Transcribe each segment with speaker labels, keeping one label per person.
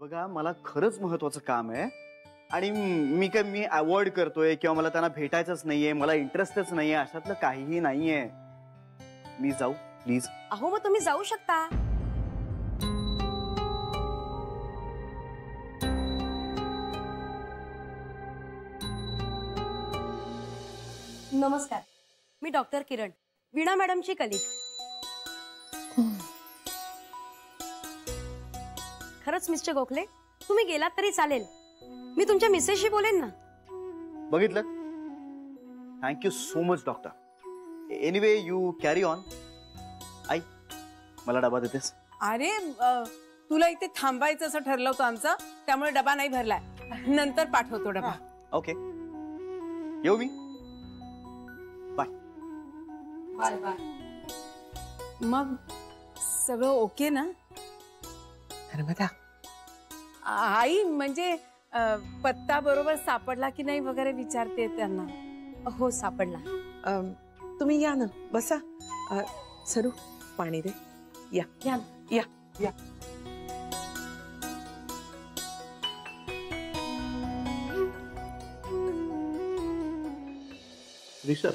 Speaker 1: बघा मला खरंच महत्वाचं काम आहे आणि मी अवॉइड करतोय किंवा मला त्यांना भेटायचंच नाहीये, मला इंटरेस्टच नाहीये, अशातलं काहीही नाहीये. मी जाऊ प्लीज?
Speaker 2: अहो मग तुम्ही जाऊ शकता. नमस्कार, मी डॉक्टर किरण, वीणा मॅडमची कलीग. खरंच मिस्टर गोखले, तुम्ही गेलात तरी चालेल, मी तुमच्या मिसेसशी बोलेन ना.
Speaker 1: बघितलं, thank you so much doctor. Anyway you carry on. आई, मला डबा देतेस?
Speaker 3: अरे तुला इथे थांबायचं असं ठरलं होतं आमचं, त्यामुळे डबा नाही भरलाय, नंतर पाठवतो डबा.
Speaker 1: ओके, येऊ मी? बाय.
Speaker 3: Bye bye. मग सगळं ओके ना? आई म्हणजे पत्ता बरोबर सापडला की नाही वगैरे विचारते त्यांना.
Speaker 2: हो सापडला.
Speaker 4: तुम्ही या ना, बसा. सरू पाणी दे. या
Speaker 2: या
Speaker 4: या या.
Speaker 5: सर,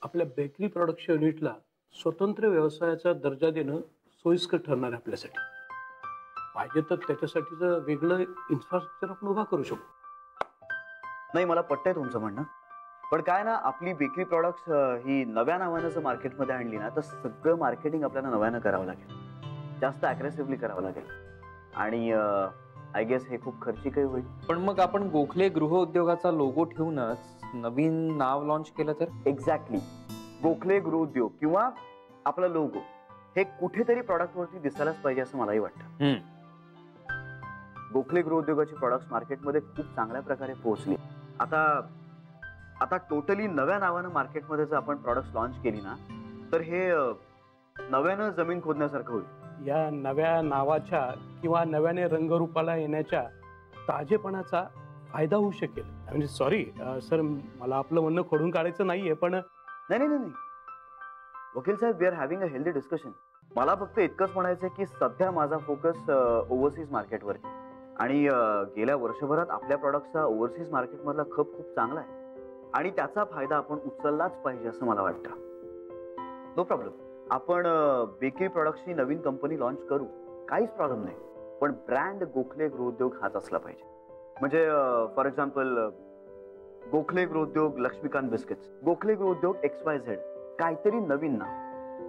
Speaker 5: आपल्या बेकरी प्रोडक्शन युनिटला स्वतंत्र व्यवसायाचा दर्जा देणं सोयीस्कर ठरणार आहे आपल्यासाठी. पाहिजे तर त्याच्यासाठीचं वेगळं इन्फ्रास्ट्रक्चर आपण उभा करू शकतो.
Speaker 1: नाही, मला पटतंय तुमचं म्हणणं, पण काय ना, आपली बेकरी प्रॉडक्ट्स ही नव्या नावानं जर मार्केटमध्ये आणली ना, तर सगळं मार्केटिंग आपल्याला नव्यानं करावं लागेल, जास्त अग्रेसिव्हली करावं लागेल आणि आय गेस हे खूप खर्चिकही होईल.
Speaker 6: पण मग आपण गोखले गृहउद्योगाचा लोगो ठेवूनच नवीन नाव लॉन्च केलं तर?
Speaker 1: एक्झॅक्टली, गोखले गृहउद्योग किंवा आपला लोगो हे कुठेतरी प्रॉडक्टवरती दिसायलाच पाहिजे असं मलाही वाटतं. गोखले गृहउद्योगाची प्रॉडक्ट्स मार्केटमध्ये खूप चांगल्या प्रकारे पोहोचली. आता टोटली नव्या नावानं मार्केटमध्ये जर आपण प्रॉडक्ट्स लॉन्च केली ना, तर हे नव्यानं जमीन खोदण्यासारखं होईल.
Speaker 5: या नव्या नावाच्या किंवा नव्याने रंगरूपाला येण्याच्या ताजेपणाचा फायदा होऊ शकेल. म्हणजे सॉरी सर, मला आपलं म्हणणं खोडून काढायचं नाहीये, पण
Speaker 1: नाही वकील साहेब, we are having a healthy discussion. मला फक्त इतकंच म्हणायचं की सध्या माझा फोकस ओव्हरसीज मार्केटवरती आणि गेल्या वर्षभरात आपल्या प्रॉडक्टचा ओव्हरसीज मार्केटमधला खप खूप चांगला आहे आणि त्याचा फायदा आपण उचललाच पाहिजे असं मला वाटतं. नो प्रॉब्लेम, आपण बेकरी प्रॉडक्ट्सची नवीन कंपनी लॉन्च करू, काहीच प्रॉब्लेम नाही, पण ब्रँड गोखले गृहउद्योग हाच असला पाहिजे. म्हणजे फॉर एक्झाम्पल गोखले गृहउद्योग लक्ष्मीकांत बिस्किट्स, गोखले गृहउद्योग XYZ, काहीतरी नवीन ना.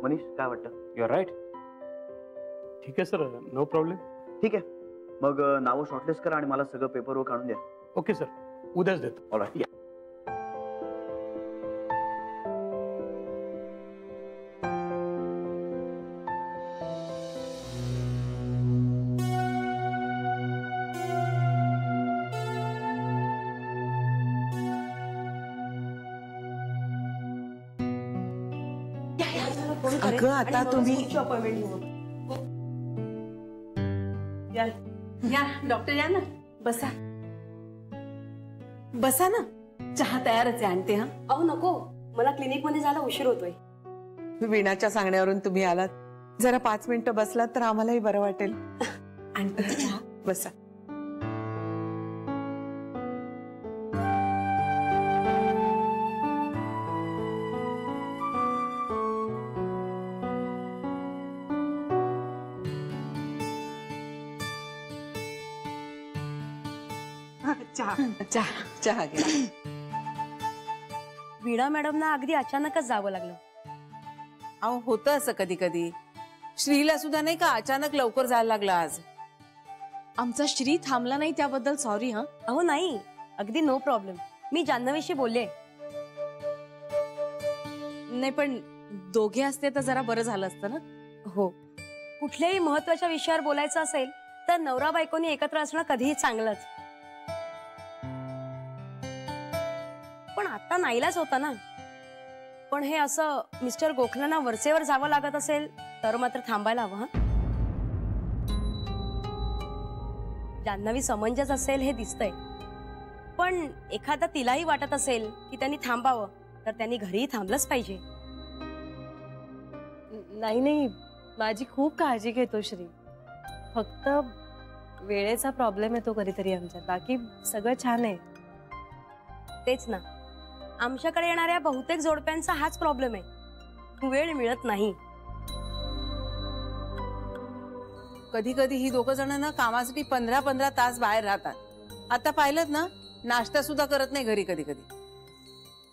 Speaker 1: मनीष, काय वाटतं?
Speaker 6: You are right.
Speaker 5: ठीक आहे सर, नो प्रॉब्लेम.
Speaker 1: ठीक आहे, मग नावं शॉर्टलिस्ट करा आणि मला सगळं पेपरवर काढून द्या.
Speaker 5: ओके सर, उद्याच देतो.
Speaker 1: ऑलराईट.
Speaker 4: अगं आता तुम्ही
Speaker 3: या डॉक्टर, या ना, बसा बसा ना, चहा तयारच आहे, आणते. हा
Speaker 2: अहो नको, मला क्लिनिक मध्ये जायला उशीर होतोय.
Speaker 4: वीणाच्या सांगण्यावरून तुम्ही आलात, जरा 5 मिनिटं बसलात तर आम्हालाही बरं वाटेल.
Speaker 3: आणते चहा,
Speaker 4: बसा. चहा घ्या.
Speaker 2: वीणा मॅडमना अगदी अचानकच जावं लागलं.
Speaker 3: अहो होतं असं कधी कधी. श्रीला सुद्धा नाही का अचानक लवकर जायला लागलं आज.
Speaker 2: आमचा श्री थांबला नाही त्याबद्दल सॉरी. हा अहो नाही, अगदी नो प्रॉब्लेम. मी जान्हवीशी बोलले.
Speaker 7: नाही पण दोघे असते तर जरा बरं झालं असतं ना.
Speaker 2: हो, कुठल्याही महत्वाच्या विषयावर बोलायचं असेल तर नवरा बायकोनी एकत्र असणं कधीही चांगलंच. पण आता नाईलाज होता ना. पण हे असं मिस्टर गोखलेंना वरचेवर जावं लागत असेल तर मात्र थांबायला हवं. जान्हवी समंजस असेल हे दिसतंय, पण एखादा तिलाही वाटत असेल की त्यांनी थांबावं तर त्यांनी घरीही थांबलंच पाहिजे.
Speaker 7: नाही नाही, माझी खूप काळजी घेतो श्री. फक्त वेळेचा प्रॉब्लेम येतो कधीतरी आमच्यात, बाकी सगळं छान आहे.
Speaker 2: तेच ना, आमच्याकडे येणाऱ्या बहुतेक जोडप्यांचा हाच प्रॉब्लेम आहे, वेळ मिळत नाही.
Speaker 3: कधी कधी ही दोघं जण ना कामासाठी 15-15 तास बाहेर राहतात. आता पाहिलं ना, नाश्ता सुद्धा करत नाही घरी कधी कधी.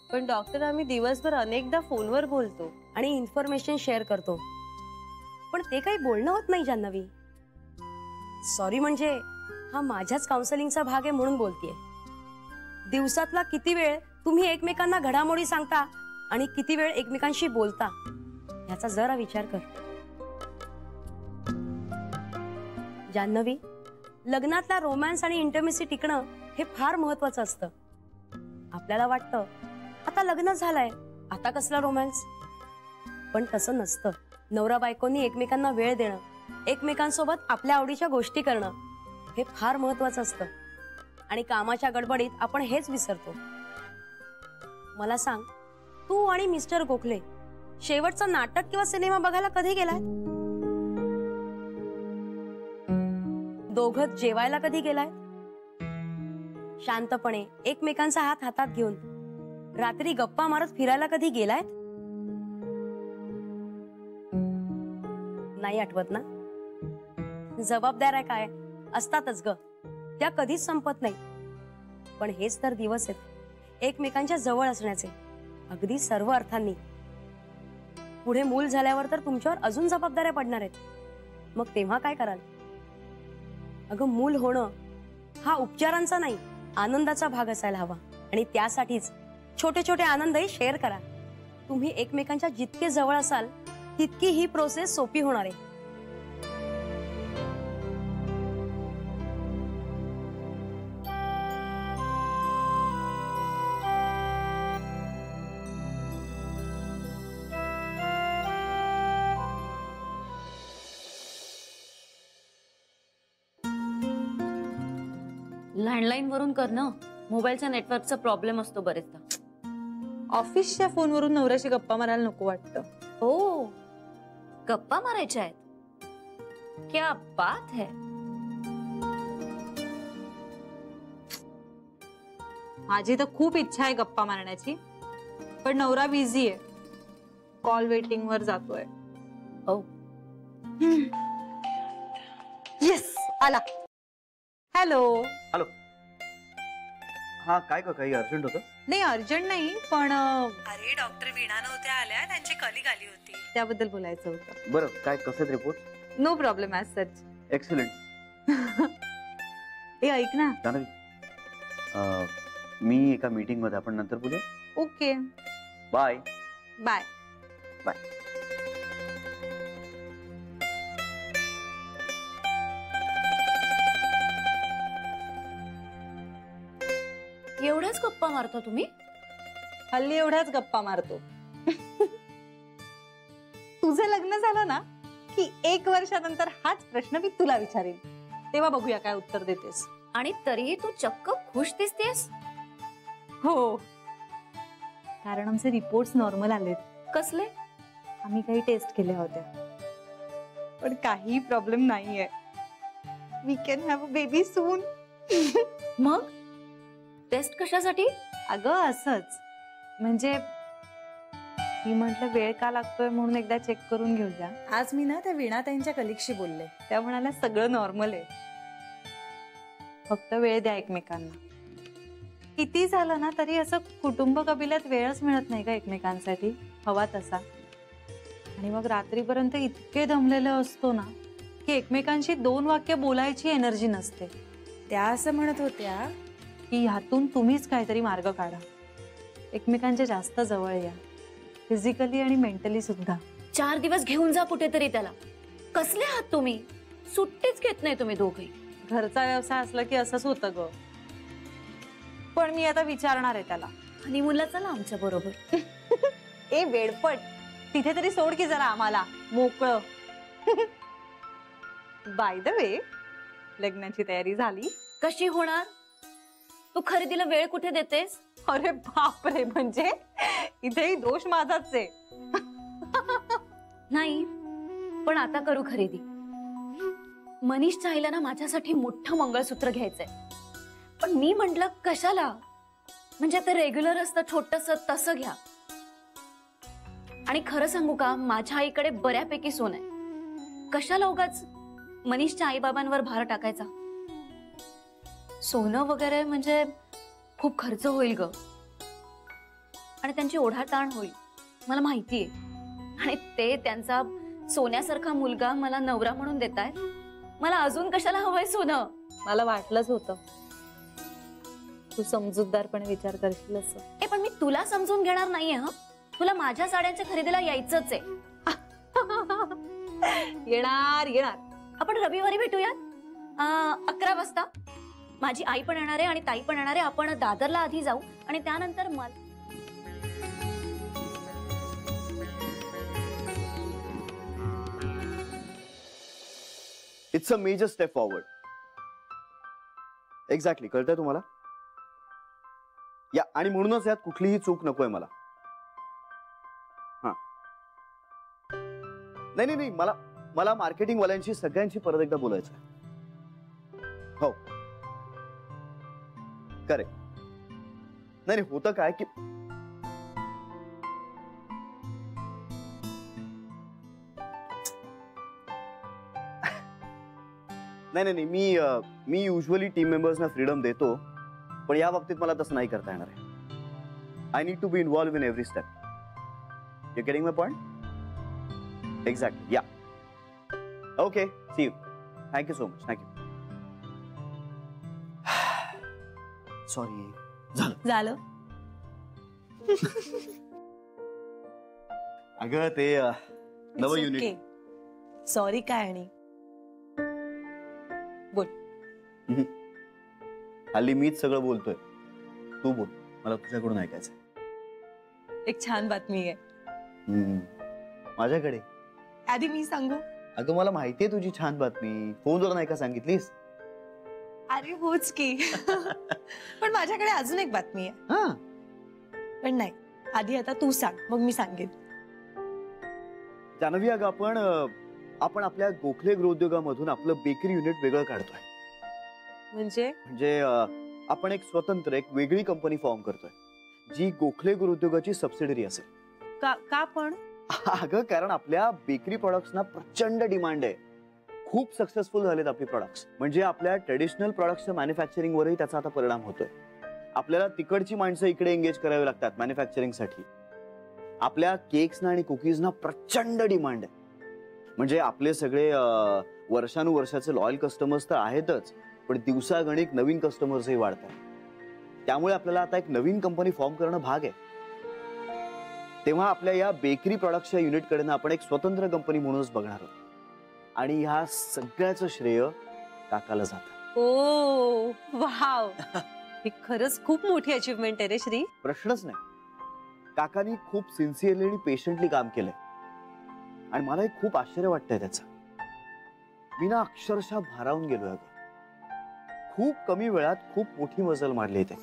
Speaker 7: पण डॉक्टर, आम्ही दिवसभर अनेकदा फोनवर बोलतो.
Speaker 2: आणि इन्फॉर्मेशन शेअर करतो, पण ते काही बोलणं होत नाही जान्हवी. सॉरी, म्हणजे हा माझ्याच काउन्सिलिंगचा भाग आहे म्हणून बोलतेय. दिवसातला किती वेळ तुम्ही एकमेकांना घडामोडी सांगता आणि किती वेळ एकमेकांशी बोलता याचा जरा विचार कर. जान्हवी, लग्नातला रोमॅन्स आणि इंटिमेसी टिकणं हे फार महत्वाचं असतं. आपल्याला वाटतं आता लग्न झालंय, आता कसला रोमॅन्स, पण तसं नसतं. नवरा बायकोनी एकमेकांना वेळ देणं, एकमेकांसोबत आपल्या आवडीच्या गोष्टी करणं हे फार महत्वाचं असतं. आणि कामाच्या गडबडीत आपण हेच विसरतो. मला सांग, तू आणि मिस्टर गोखले शेवटचं नाटक किंवा सिनेमा बघायला कधी गेलाय? दोघं जेवायला कधी गेलाय? शांतपणे एकमेकांचा हात हातात घेऊन रात्री गप्पा मारत फिरायला कधी गेलाय? नाही आठवत ना? जबाबदाऱ्या काय असतातच ग, त्या कधीच संपत नाही. पण हेच तर दिवस आहेत एकमेकांच्या जवळ असण्याचे, अगदी सर्व अर्थांनी. पुढे मूल झाल्यावर तर तुमच्यावर अजून जबाबदाऱ्या पडणार आहेत. मग तेव्हा काय कराल? अगं, मूल होणं हा उपचारांचा नाही, आनंदाचा भाग असायला हवा. आणि त्यासाठीच छोटे छोटे आनंदही शेअर करा. तुम्ही एकमेकांच्या जितके जवळ असाल तितकी ही प्रोसेस सोपी होणार आहे.
Speaker 8: लँडलाईन वरून कर ना, मोबाईलच्या नेटवर्कचा प्रॉब्लेम असतो बरेचदा.
Speaker 7: ऑफिसच्या फोनवरून नवऱ्याशी गप्पा मारायला नको वाटतं.
Speaker 8: हो, गप्पा मारायच्या आहेत. क्या बात है.
Speaker 9: माझी तर खूप इच्छा आहे गप्पा मारण्याची, पण नवरा बिझी आहे, कॉल वेटिंग वर जातोय.
Speaker 8: ओ,
Speaker 9: येस, आला. हॅलो.
Speaker 1: हॅलो. हा, काय का काही अर्जंट होतं?
Speaker 9: नाही, अर्जंट नाही, पण
Speaker 4: अरे, डॉक्टर वीणा नव्हत्या आल्या, त्यांची कलिग आली होती,
Speaker 9: त्याबद्दल बोलायचं होतं.
Speaker 1: बरं, काय कसे report?
Speaker 9: No problem as such.
Speaker 1: Excellent.
Speaker 9: ए, ऐक ना.
Speaker 1: जान्हवी, मी एका मीटिंग मध्ये, आपण नंतर बोलूया.
Speaker 9: Okay,
Speaker 1: bye.
Speaker 9: बाय.
Speaker 1: बाय.
Speaker 8: एवढ्याच गप्पा मारता तुम्ही?
Speaker 9: हल्ली एवढ्याच गप्पा मारतो. तुझं लग्न झालं ना की 1 वर्षानंतर हाच प्रश्न मी तुला विचारेन, तेव्हा बघूया काय उत्तर देतेस.
Speaker 8: आणि तरीही तू चक्क खुश दिसतेस.
Speaker 9: हो, कारण आमचे रिपोर्ट्स नॉर्मल आलेत.
Speaker 8: कसले?
Speaker 9: आम्ही काही टेस्ट केल्या होत्या, पण काही प्रॉब्लेम नाहीये. We can have a baby soon.
Speaker 8: मग टेस्ट कशासाठी?
Speaker 9: अगं, असंच, म्हणजे मी म्हटलं वेळ का लागतोय म्हणून एकदा चेक करून घेऊया.
Speaker 7: आज मी ना त्या वीणा त्यांच्या कलिगशी बोलले,
Speaker 9: त्या म्हणाल्या सगळं नॉर्मल आहे, फक्त वेळ द्या एकमेकांना. किती झालं ना तरी असं कुटुंब कबिल्यात वेळच मिळत नाही का एकमेकांसाठी हवा तसा. आणि मग रात्रीपर्यंत इतके दमलेलो असतो ना की एकमेकांशी 2 वाक्य बोलायची एनर्जी नसते.
Speaker 7: त्या असं म्हणत होत्या
Speaker 9: की ह्यातून तुम्हीच काहीतरी मार्ग काढा, एकमेकांच्या जास्त जवळ या, फिजिकली आणि मेंटली सुद्धा.
Speaker 8: 4 दिवस घेऊन जा कुठेतरी त्याला. कसले आहात तुम्ही? सुट्टीच घेत नाही तुम्ही दोघे.
Speaker 9: घरचा व्यवसाय असला की असंच होतं ग. पण मी आता विचारणार आहे त्याला.
Speaker 8: आणि मुला चला आमच्या बरोबर.
Speaker 9: ए वेडपट, तिथे तरी सोड की जरा आम्हाला मोकळं. बाय द वे, लग्नाची तयारी झाली?
Speaker 8: कशी होणार? तू खरेदीला वेळ कुठे देतेस?
Speaker 9: अरे बापरे, म्हणजे इथेही दोष माझाच आहे.
Speaker 8: नाही, पण आता करू खरेदी. मनीषच्या आईला ना माझ्यासाठी मोठं मंगळसूत्र घ्यायचंय, पण मी म्हंटल कशाला, म्हणजे आता रेग्युलर असतं छोटस तसं घ्या. आणि खरं सांगू का, माझ्या आईकडे बऱ्यापैकी सोनं आहे, कशाला उगाच मनीषच्या आई बाबांवर भार टाकायचा. सोनं वगैरे म्हणजे खूप खर्च होईल ग, आणि त्यांची ओढाताण होईल, मला माहितीये. आणि ते त्यांचा सोन्यासारखा मुलगा मला नवरा म्हणून देताय, मला अजून कशाला हवंय सोनं.
Speaker 9: मला वाटलंच होतं तू समजूतदारपणे विचार करशील असं.
Speaker 8: पण मी तुला समजून घेणार नाहीये. तुला माझ्या साड्यांच्या खरेदीला यायचंच आहे.
Speaker 9: येणार येणार.
Speaker 8: आपण रविवारी भेटूयात 11 वाजता. माझी आई पण येणार आहे आणि ताई पण येणार आहे. आपण दादरला आधी जाऊ आणि त्यानंतर मला
Speaker 1: it's a major step forward. Exactly, कळतंय तुम्हाला? या, आणि म्हणूनच यात कुठलीही चूक नकोय मला. हा, नाही नाही, मला मार्केटिंग वाल्यांशी सगळ्यांशी परत एकदा बोलायचं आहे. हो, करेक्ट. नाही, होतं काय की नाही, मी युजली टीम मेंबर्सना फ्रीडम देतो, पण या बाबतीत मला तसं नाही करता येणार आहे. I need to be involve in every step. You getting my point? Exactly. Yeah, okay, see you. Thank you so much. Thank you. Sorry.
Speaker 2: झालं.
Speaker 1: अगं ते नवं युनिट.
Speaker 2: सॉरी काय? आणि
Speaker 1: हल्ली मीच सगळं बोलतोय, तू बोल, मला तुझ्याकडून ऐकायचं.
Speaker 2: एक छान बातमी आहे
Speaker 1: माझ्याकडे.
Speaker 2: आधी मी सांगू?
Speaker 1: अगं मला माहितीये तुझी छान बातमी, फोनवर नाही का सांगितलीस?
Speaker 2: अरे होच की. पण माझ्याकडे अजून एक बातमी आहे.
Speaker 1: हा,
Speaker 2: पण नाही, आधी आता तू सांग, मग मी सांगेन.
Speaker 1: जान्हवी, अगं आपण आपल्या गोखले गृहोद्योगामधून आपलं बेकरी युनिट वेगळं काढतोय.
Speaker 2: म्हणजे
Speaker 1: आपण एक स्वतंत्र, एक वेगळी कंपनी फॉर्म करतोय, जी गोखले गृहोद्योगाची सबसिडरी असेल.
Speaker 2: का पण?
Speaker 1: अगं कारण आपल्या बेकरी प्रोडक्ट्सना प्रचंड डिमांड आहे. खूप सक्सेसफुल झालेत आपली प्रोडक्ट्स. म्हणजे आपल्या ट्रेडिशनल प्रोडक्ट्सच्या मॅन्युफॅक्चरिंग वरही त्याचा आता परिणाम होतोय. आपल्याला तिकडची माणसं इकडे एंगेज करावी लागतात मॅन्युफॅक्चरिंगसाठी. आपल्या केक्सना आणि कुकीजना प्रचंड डिमांड आहे. म्हणजे आपले सगळे वर्षानुवर्षाचे लॉयल कस्टमर्स तर आहेतच, पण दिवसागणिक नवीन कस्टमर्सही वाढतात. त्यामुळे आपल्याला आता एक नवीन कंपनी फॉर्म करणं भाग आहे. तेव्हा आपल्या या बेकरी प्रोडक्ट्सच्या युनिटकडे आपण एक स्वतंत्र कंपनी म्हणूनच बघणार आहोत. आणि ह्या सगळ्याचं श्रेय काकाला जातं.
Speaker 2: ओ वाव, ही खरंच खूप मोठी अचीवमेंट आहे रे श्री.
Speaker 1: प्रश्नच नाही. काकानी खूप सिन्सिअरली आणि पेशंटली काम केलंय, आणि मला एक खूप आश्चर्य वाटतंय त्याचं. मी ना अक्षरशः भारावून गेलोय. खूप कमी वेळात खूप मोठी मजल मारली ते.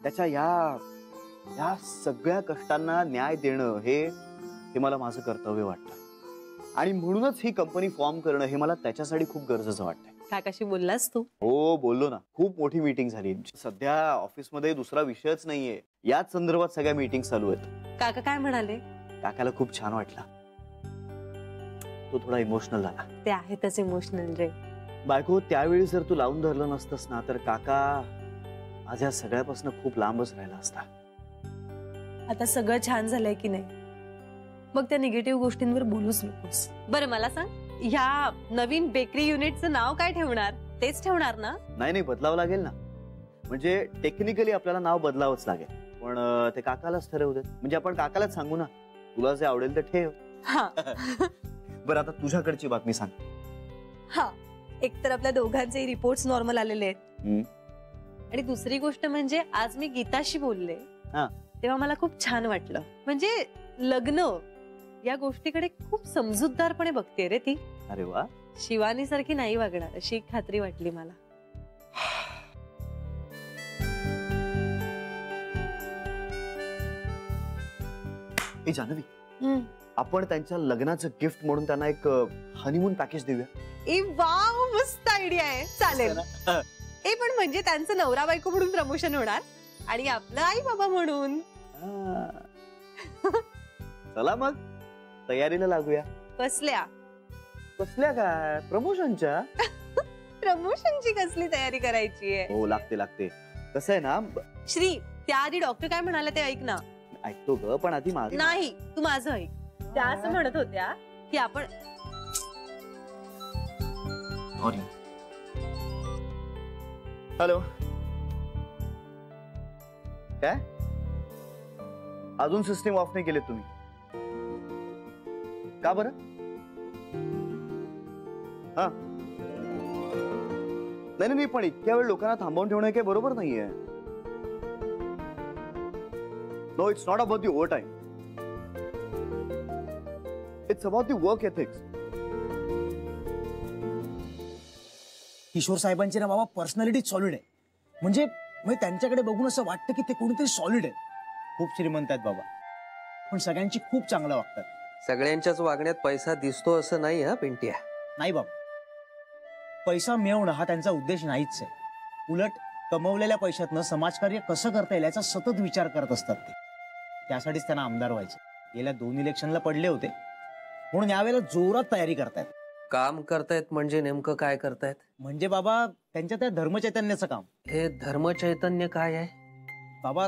Speaker 1: त्याच्या या सगळ्या कष्टांना न्याय देणं हे मला माझं कर्तव्य वाटतं. आणि म्हणूनच ही कंपनी फॉर्म करणं हे मला त्याच्यासाठी खूप गरजेचं वाटतंय.
Speaker 2: काकाशी बोललास तू?
Speaker 1: हो, बोललो ना. खूप मोठी मीटिंग झाली. सध्या ऑफिसमध्ये दुसरा विषयच नाहीये, याच संदर्भात सगळ्या मीटिंग चालू आहेत.
Speaker 2: काका काय म्हणाले?
Speaker 1: काकाला खूप छान वाटलं. तो थोडा इमोशनल झाला.
Speaker 2: ते आहेतच इमोशनल रे.
Speaker 1: बायको, त्यावेळी जर तू लावून धरलं नसतंस ना, तर काका आज या सगळ्यापासून खूप लांबच राहिला असता.
Speaker 2: आता सगळं छान झालंय की नाही, मग त्या निगेटिव्ह गोष्टींवर बोलूच नकोस. बरं मला सांग, ह्या नवीन बेकरी युनिटचं नाव काय ठेवणार? तेच ठेवणार ना?
Speaker 1: नाही, बदलावं लागेल ना. म्हणजे टेक्निकली आपल्याला नाव बदलावंच लागेल, पण ते काकालाच ठरवू देत. म्हणजे आपण काकालाच सांगू ना, तुला जे आवडेल ते ठेव. बरं, आता तुझ्याकडची बातमी सांग.
Speaker 2: हा, एक तर आपल्या दोघांचे रिपोर्ट्स नॉर्मल आलेले आहेत, आणि दुसरी गोष्ट म्हणजे आज मी गीताशी बोलले, तेव्हा मला खूप छान वाटलं. म्हणजे लग्न या गोष्टीकडे खूप समजूतदारपणे बघते रे ती.
Speaker 1: अरे वा.
Speaker 2: शिवानी सारखी नाही वागणार अशी खात्री वाटली मला.
Speaker 1: ए जान्हवी, आपण त्यांच्या लग्नाचं गिफ्ट म्हणून त्यांना एक हनीमून पॅकेज देऊया.
Speaker 2: ए वाव,
Speaker 10: मस्त आयडिया आहे, चालेल. ए पण म्हणजे त्यांचं नवरा बायको म्हणून प्रमोशन होणार आणि आपलं आई बाबा म्हणून.
Speaker 1: चला मग तयारीला लागूया.
Speaker 10: कसल्या
Speaker 1: कसल्या काय प्रमोशनच्या?
Speaker 10: प्रमोशनची कसली तयारी करायची आहे?
Speaker 1: हो लागते लागते. कसं आहे ना
Speaker 10: श्री, त्याआधी डॉक्टर काय म्हणाले ते ऐक ना.
Speaker 1: ऐकतो ग, पण आधी माझं.
Speaker 10: नाही, तू माझं ऐक. त्या असं म्हणत होत्या की आपण
Speaker 1: हॅलो, काय अजून सिस्टीम ऑफ नाही केली तुम्ही? का बरं? हा नाही नाही, पण इतक्या वेळ लोकांना थांबवून ठेवणं काही बरोबर नाहीये. No, it's not about the over time. It's about the work ethics.
Speaker 11: Kishore साहेबांची ना बाबा पर्सनॅलिटी सॉलिड आहे. म्हणजे त्यांच्याकडे बघून असं वाटतं की ते कोणीतरी सॉलिड आहे. खूप श्रीमंत आहेत बाबा, पण सगळ्यांची खूप चांगलं वागतात.
Speaker 12: सगळ्यांच्याच वागण्यात पैसा दिसतो असं नाही हा पिंट्या.
Speaker 11: नाही बाबा, पैसा मिळवणं हा त्यांचा उद्देश नाहीच आहे. उलट कमवलेल्या पैशातनं समाजकार्य कसं करता येईल याचा सतत विचार करत असतात ते. त्यासाठीच त्यांना आमदार व्हायचे. गेल्या 2 इलेक्शनला पडले होते, म्हणून यावेळेला जोरात तयारी करतायत.
Speaker 12: काम करतायत म्हणजे नेमकं काय करतायत?
Speaker 11: म्हणजे बाबा त्यांच्या त्या धर्मचैतन्याचं काम.
Speaker 12: हे धर्मचैतन्य काय आहे?
Speaker 11: बाबा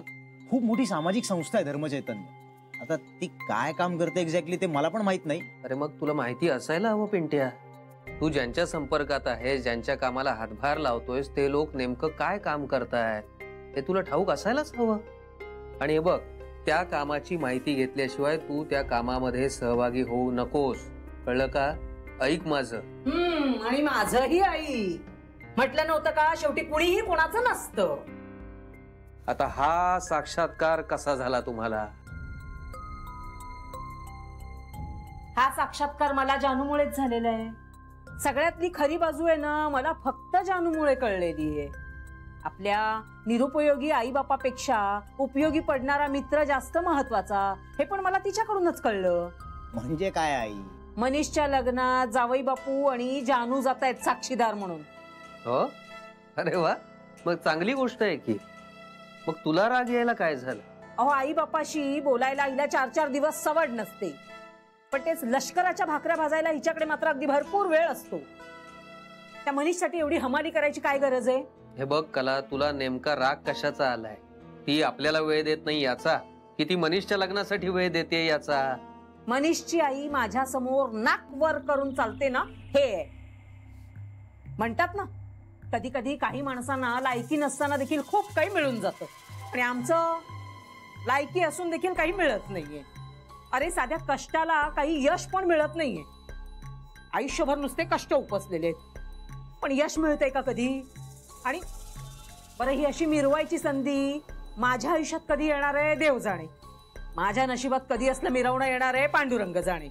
Speaker 11: खूप मोठी सामाजिक संस्था आहे धर्मचैतन्य. आता ती काय काम करते एक्झॅक्टली ते मला पण माहित नाही.
Speaker 12: अरे मग तुला माहिती असायला हवं पिंट्या. तू ज्यांच्या संपर्कात आहेस, ज्यांच्या कामाला हातभार लावतोयस, ते लोक नेमकं काय काम करतायत हे तुला ठाऊक असायलाच हवं. आणि हे बघ, त्या कामाची माहिती घेतल्याशिवाय तू त्या कामामध्ये सहभागी होऊ नकोस, कळलं का? ऐक माझं.
Speaker 13: आणि माझंही आई म्हटलं नव्हतं का, शेवटी कुणीही कोणाचं नसतं.
Speaker 12: आता हा साक्षात्कार कसा झाला तुम्हाला?
Speaker 13: हा साक्षात्कार मला जानूमुळेच झालेला आहे. सगळ्यातली खरी बाजू आहे ना, मला फक्त जानूमुळे कळलेली आहे. आपल्या निरुपयोगी आई बापापेक्षा उपयोगी पडणारा मित्र जास्त महत्वाचा, हे पण मला तिच्याकडूनच कळलं.
Speaker 11: म्हणजे काय आई?
Speaker 13: मनीषच्या लग्नात जावई बापू आणि जानू जात आहेत साक्षीदार म्हणून.
Speaker 12: हो, अरे वा, मग चांगली गोष्ट आहे की. मग तुला राग यायला काय झालं?
Speaker 13: अहो, आई बापाशी बोलायला हिला 4-4 दिवस सवड नसते, पण तेच लष्कराच्या भाकऱ्या भाजायला हिच्याकडे मात्र अगदी भरपूर वेळ असतो. त्या मनीषसाठी एवढी हमाली करायची काय गरज आहे?
Speaker 12: हे बघ कला, तुला नेमका राग कशाचा आलाय? ती आपल्याला वेळ देत नाही याचा, की ती मनीषच्या लग्नासाठी वेळ देते याचा?
Speaker 13: मनीषची आई माझ्या समोर नाक वर करून चालते ना, हे म्हणतात ना, कधी कधी काही माणसांना लायकी नसताना देखील खूप काही मिळून जातं, आणि आमचं लायकी असून देखील काही मिळत नाहीये. अरे, साध्या कष्टाला काही यश पण मिळत नाहीये. आयुष्यभर नुसते कष्ट उपसलेले आहेत, पण यश मिळतंय का कधी? आणि बरं, ही अशी मिरवायची संधी माझ्या आयुष्यात कधी येणार आहे देव जाणे. माझ्या नशिबात कधी असलं मिरवणं येणार आहे पांडुरंग जाणे.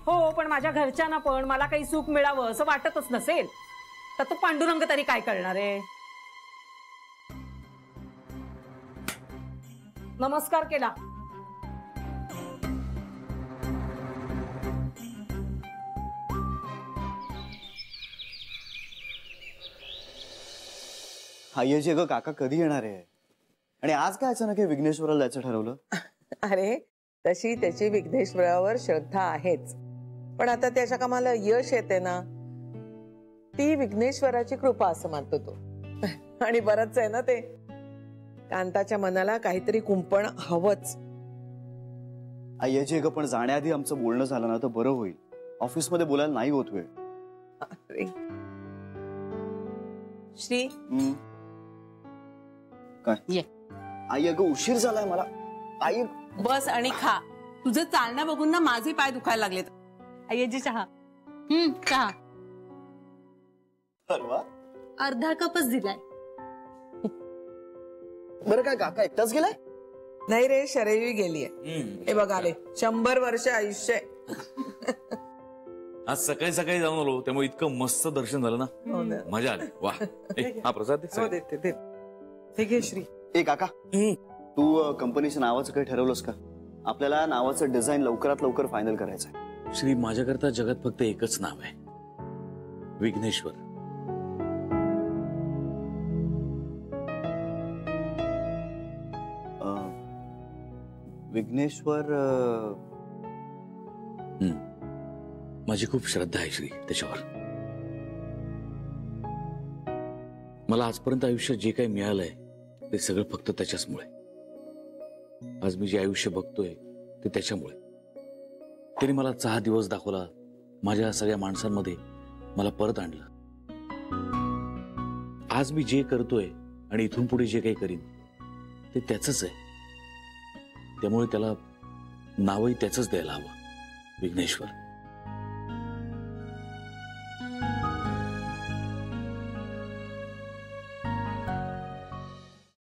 Speaker 13: हो, पण माझ्या घरच्यांना पण मला काही सुख मिळावं असं वाटतच नसेल तर तो पांडुरंग तरी काय करणार आहे? नमस्कार केला.
Speaker 1: हायचे ग काका कधी येणार आहे? आणि आज काय अचानक विघ्नेश्वराला जायचं ठरवलं?
Speaker 4: अरे, तशी त्याची विघ्नेश्वरावर श्रद्धा आहेच, पण आता त्याच्या कामाला यश येते ना, ती विघ्नेश्वराची कृपा असं मानतो तो. आणि बरंच आहे ना ते, कांताच्या मनाला काहीतरी कुंपण हवंच.
Speaker 1: आयचे ग, पण जाण्याआधी आमचं बोलणं झालं ना तर बरं होईल. ऑफिसमध्ये बोलायला नाही होत वेळ.
Speaker 4: श्री,
Speaker 1: काय आई? अगं उशीर झालाय मला. आई
Speaker 3: बस आणि खा. तुझं चालणं बघून ना माझे पाय दुखायला लागलेत.
Speaker 7: आईजी चहा. चहा अर्धा कपच दिलाय.
Speaker 1: बरं, काय काका एकटाच गेलाय?
Speaker 4: नाही रे, शरयू गेलीये. हे बघ आले, 100 वर्ष आयुष्य.
Speaker 14: आज सकाळी सकाळी जाऊन आलो, त्यामुळे इतकं मस्त दर्शन झालं ना, मजा आली. वा, हा प्रसाद
Speaker 4: दे. श्री,
Speaker 1: ए काका, तू कंपनीच्या नावाचं काही ठरवलंस का? आपल्याला नावाचं डिझाईन लवकरात लवकर फायनल करायचंय.
Speaker 14: श्री, माझ्याकरता जगात फक्त एकच नाव आहे, विघ्नेश्वर.
Speaker 1: विघ्नेश्वर
Speaker 14: माझी खूप श्रद्धा आहे श्री त्याच्यावर. मला आजपर्यंत आयुष्यात जे काही मिळालंय ते सगळं फक्त त्याच्याचमुळे. आज मी जे आयुष्य बघतोय ते त्याच्यामुळे. त्याने मला 6 दिवस दाखवला, माझ्या सगळ्या माणसांमध्ये मला परत आणलं. आज मी जे करतोय आणि इथून पुढे जे काही करीन ते त्याचंच आहे. त्यामुळे त्याला नावही त्याचंच द्यायला हवं, विघ्नेश्वर.